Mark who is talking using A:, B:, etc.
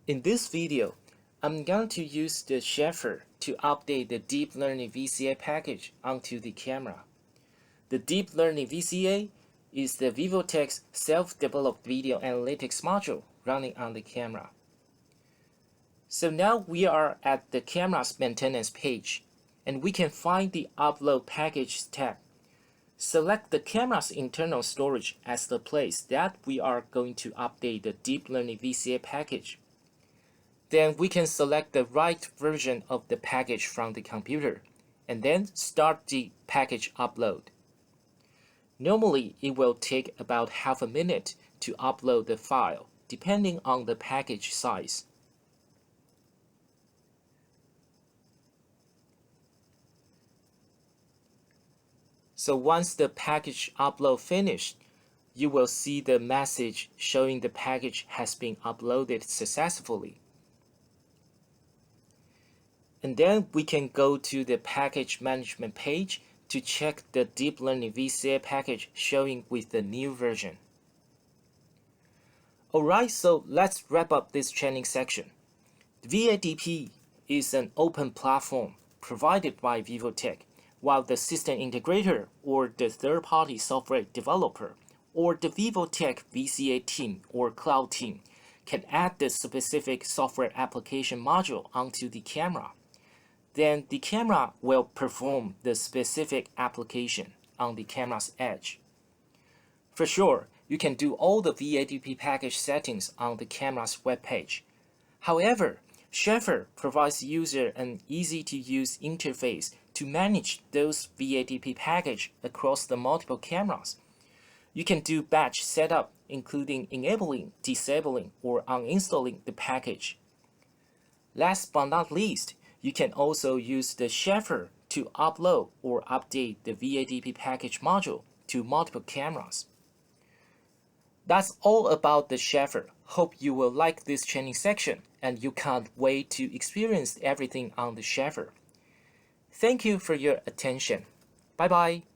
A: In this video, I'm going to use the Chauffeur to update the Deep Learning VCA package onto the camera. The Deep Learning VCA is the VivoTech's self-developed video analytics module running on the camera. So now we are at the camera's maintenance page, and we can find the Upload Package tab. Select the camera's internal storage as the place that we are going to update the Deep Learning VCA package. Then we can select the right version of the package from the computer, and then start the package upload. Normally, it will take about half a minute to upload the file, depending on the package size. So once the package upload finished, you will see the message showing the package has been uploaded successfully. And then we can go to the package management page to check the Deep Learning VCA package showing with the new version. Alright, so let's wrap up this training section. VADP is an open platform provided by VivoTech, while the system integrator or the third-party software developer or the VivoTech VCA team or cloud team can add the specific software application module onto the camera. Then the camera will perform the specific application on the camera's edge. For sure, you can do all the VADP package settings on the camera's web page. However, Chauffeur provides user an easy-to-use interface to manage those VADP package across the multiple cameras. You can do batch setup, including enabling, disabling, or uninstalling the package. Last but not least, you can also use the Chauffeur to upload or update the VADP package module to multiple cameras. That's all about the Chauffeur. Hope you will like this training section and you can't wait to experience everything on the Chauffeur. Thank you for your attention. Bye bye.